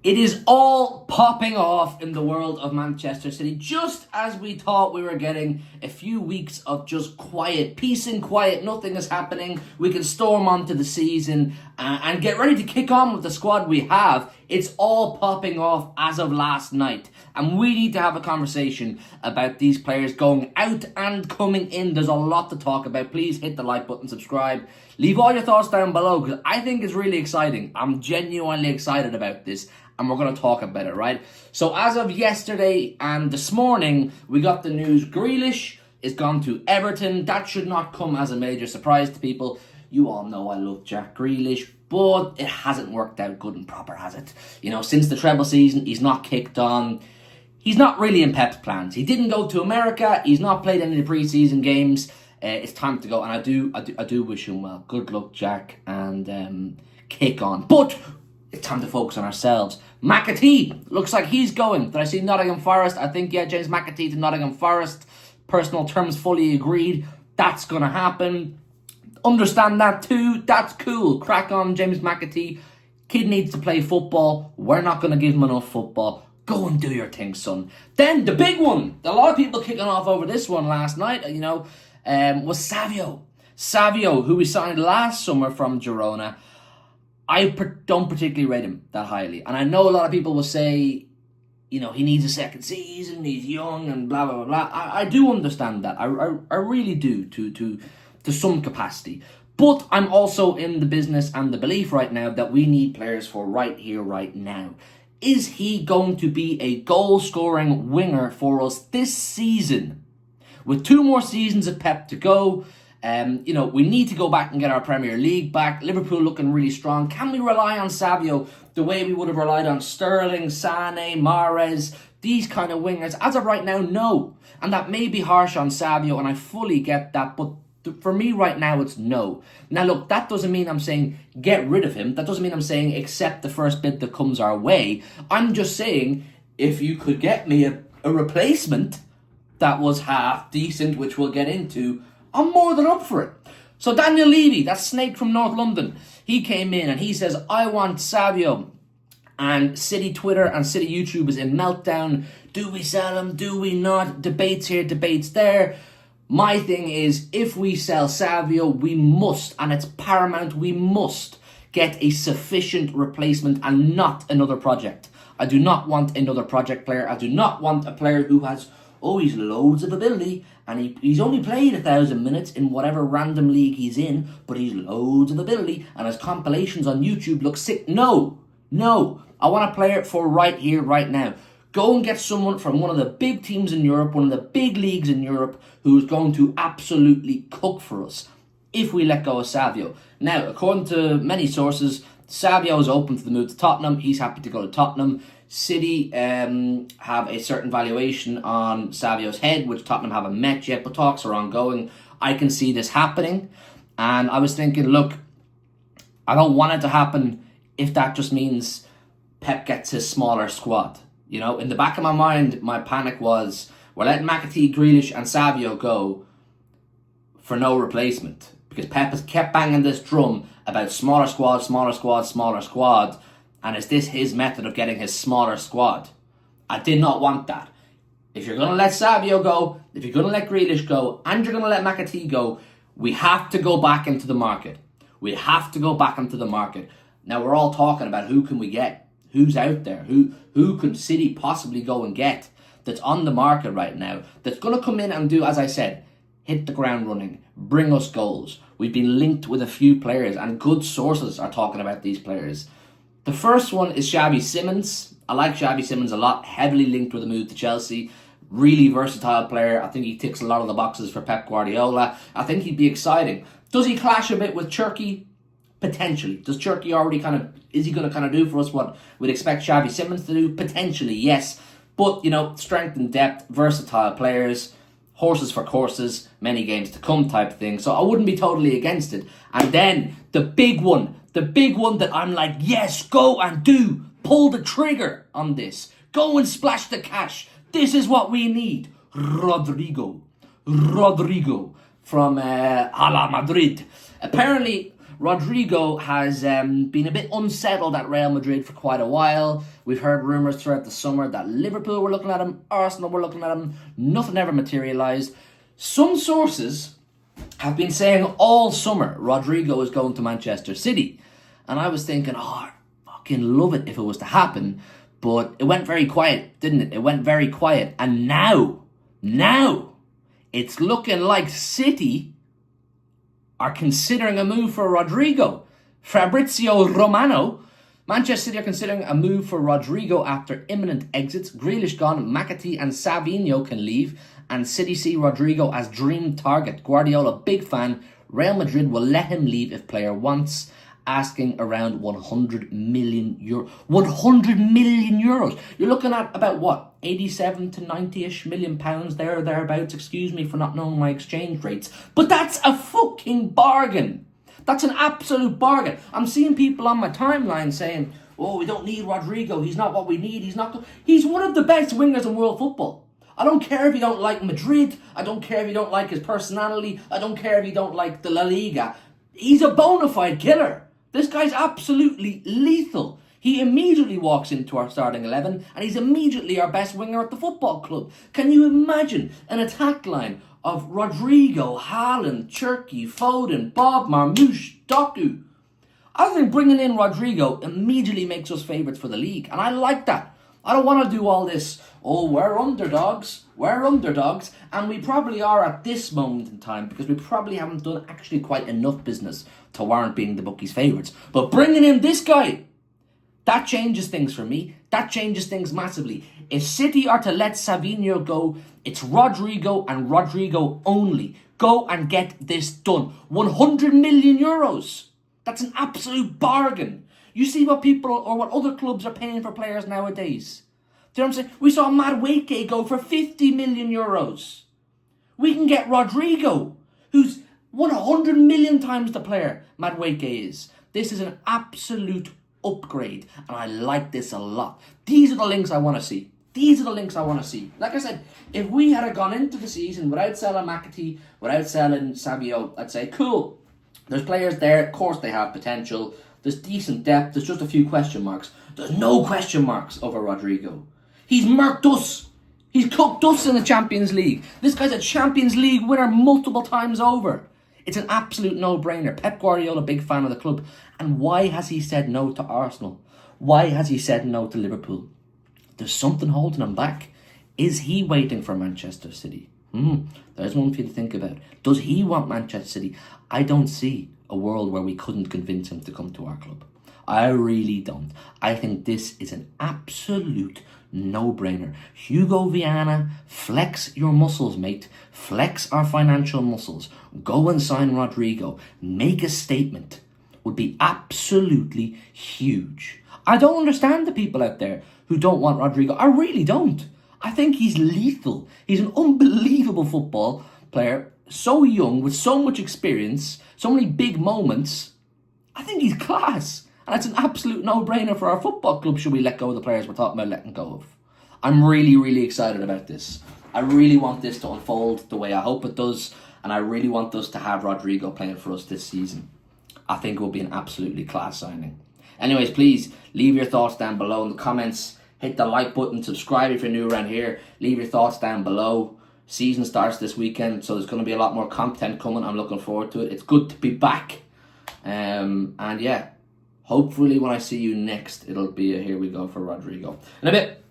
It is all popping off in the world of Manchester City, just as we thought we were getting a few weeks of just quiet, peace and quiet, nothing is happening. We can storm onto the season and get ready to kick on with the squad we have. It's all popping off as of last night. And we need to have a conversation about these players going out and coming in. There's a lot to talk about. Please hit the like button, subscribe. Leave all your thoughts down below because I think it's really exciting. I'm genuinely excited about this. And we're going to talk about it, right? So as of yesterday and this morning, we got the news Grealish is gone to Everton. That should not come as a major surprise to people. You all know I love Jack Grealish, but it hasn't worked out good and proper, has it? You know, since the treble season, he's not kicked on. He's not really in Pep's plans. He didn't go to America. He's not played any of the preseason games. It's time to go, and I do wish him well. Good luck, Jack, and kick on. But it's time to focus on ourselves. McAtee looks like he's going. Did I see Nottingham Forest? I think, yeah, James McAtee to Nottingham Forest. Personal terms fully agreed. That's going to happen. Understand that too. That's cool. Crack on, James McAtee. Kid needs to play football. We're not going to give him enough football. Go and do your thing, son. Then the big one. A lot of people kicking off over this one last night, was Savio. Savio, who we signed last summer from Girona. I don't particularly rate him that highly. And I know a lot of people will say, he needs a second season, he's young and blah, blah, blah, blah. I do understand that. I really do to some capacity. But I'm also in the business and the belief right now that we need players for right here, right now. Is he going to be a goal-scoring winger for us this season? With 2 more seasons of Pep to go, we need to go back and get our Premier League back. Liverpool looking really strong. Can we rely on Savio the way we would have relied on Sterling, Sane, Mahrez, these kind of wingers? As of right now, no. And that may be harsh on Savio, and I fully get that, but for me right now, it's no. Now look, that doesn't mean I'm saying get rid of him. That doesn't mean I'm saying accept the first bid that comes our way. I'm just saying, if you could get me a replacement that was half decent, which we'll get into, I'm more than up for it. So Daniel Levy, that snake from North London, he came in and he says, I want Savio. And City Twitter and City YouTube is in meltdown. Do we sell him? Do we not? Debates here, debates there. My thing is, if we sell Savio, we must, and it's paramount, we must get a sufficient replacement and not another project. I do not want another project player. I do not want a player who has, he's loads of ability, and he's only played 1,000 minutes in whatever random league he's in, but he's loads of ability, and his compilations on YouTube look sick. No. I want a player for right here, right now. Go and get someone from one of the big teams in Europe, one of the big leagues in Europe, who is going to absolutely cook for us if we let go of Savio. Now, according to many sources, Savio is open to the move to Tottenham. He's happy to go to Tottenham. City have a certain valuation on Savio's head, which Tottenham haven't met yet, but talks are ongoing. I can see this happening. And I was thinking, look, I don't want it to happen if that just means Pep gets his smaller squad. In the back of my mind, my panic was, we're letting McAtee, Grealish and Savio go for no replacement. Because Pep has kept banging this drum about smaller squad. And is this his method of getting his smaller squad? I did not want that. If you're going to let Savio go, if you're going to let Grealish go, and you're going to let McAtee go, we have to go back into the market. Now, we're all talking about who can we get? Who's out there? Who could City possibly go and get that's on the market right now, that's going to come in and do, as I said, hit the ground running, bring us goals? We've been linked with a few players, and good sources are talking about these players. The first one is Xavi Simons. I like Xavi Simons a lot, heavily linked with a move to Chelsea. Really versatile player. I think he ticks a lot of the boxes for Pep Guardiola. I think he'd be exciting. Does he clash a bit with Turkey? Potentially. Does Turkey already is he going to do for us what we'd expect Xavi Simons to do? Potentially, yes. But, strength and depth, versatile players, horses for courses, many games to come type thing. So I wouldn't be totally against it. And then the big one that I'm like, yes, go and do. Pull the trigger on this. Go and splash the cash. This is what we need. Rodrygo from Hala Madrid. Apparently, Rodrygo has been a bit unsettled at Real Madrid for quite a while. We've heard rumours throughout the summer that Liverpool were looking at him, Arsenal were looking at him. Nothing ever materialised. Some sources have been saying all summer Rodrygo is going to Manchester City. And I was thinking, oh, I fucking love it if it was to happen. But it went very quiet, didn't it? It went very quiet. And now, it's looking like City are considering a move for Rodrygo. Fabrizio Romano, Manchester City are considering a move for Rodrygo after imminent exits. Grealish gone, McAtee and Savio can leave, and City see Rodrygo as dream target. Guardiola, big fan. Real Madrid will let him leave if player wants, asking around 100 million euro. 100 million euros. You're looking at about what? 87 to 90-ish million pounds there or thereabouts. Excuse me for not knowing my exchange rates. But that's a fucking bargain. That's an absolute bargain. I'm seeing people on my timeline saying, oh, we don't need Rodrygo. He's not what we need. He's one of the best wingers in world football. I don't care if you don't like Madrid. I don't care if you don't like his personality. I don't care if you don't like the La Liga. He's a bona fide killer. This guy's absolutely lethal. He immediately walks into our starting 11 and he's immediately our best winger at the football club. Can you imagine an attack line of Rodrygo, Haaland, Cherki, Foden, Bob, Marmoush, Doku? I think bringing in Rodrygo immediately makes us favourites for the league, and I like that. I don't want to do all this, oh, we're underdogs, and we probably are at this moment in time because we probably haven't done actually quite enough business to warrant being the bookies' favourites. But bringing in this guy, that changes things for me. That changes things massively. If City are to let Savio go, it's Rodrygo and Rodrygo only. Go and get this done. 100 million euros. That's an absolute bargain. You see what people or what other clubs are paying for players nowadays. Do you know what I'm saying? We saw Madueke go for 50 million euros. We can get Rodrygo, who's 100 million times the player Madueke is. This is an absolute upgrade, and I like this a lot. These are the links I want to see. Like I said, if we had gone into the season without selling McAtee, without selling Savio, I'd say, cool. There's players there, of course they have potential. There's decent depth, there's just a few question marks. There's no question marks over Rodrygo. He's murked us. He's cooked us in the Champions League. This guy's a Champions League winner multiple times over. It's an absolute no-brainer. Pep Guardiola, big fan of the club. And why has he said no to Arsenal? Why has he said no to Liverpool? There's something holding him back. Is he waiting for Manchester City? There's one for you to think about. Does he want Manchester City? I don't see a world where we couldn't convince him to come to our club. I really don't. I think this is an absolute no-brainer. Hugo Viana, flex your muscles, mate. Flex our financial muscles. Go and sign Rodrygo. Make a statement. Would be absolutely huge. I don't understand the people out there who don't want Rodrygo. I really don't. I think he's lethal. He's an unbelievable football player. So young, with so much experience, so many big moments. I think he's class. And it's an absolute no-brainer for our football club should we let go of the players we're talking about letting go of. I'm really, really excited about this. I really want this to unfold the way I hope it does. And I really want us to have Rodrygo playing for us this season. I think it will be an absolutely class signing. Anyways, please leave your thoughts down below in the comments. Hit the like button, subscribe if you're new around here. Leave your thoughts down below. Season starts this weekend, so there's going to be a lot more content coming. I'm looking forward to it. It's good to be back. And yeah, hopefully when I see you next, it'll be a here we go for Rodrygo. In a bit.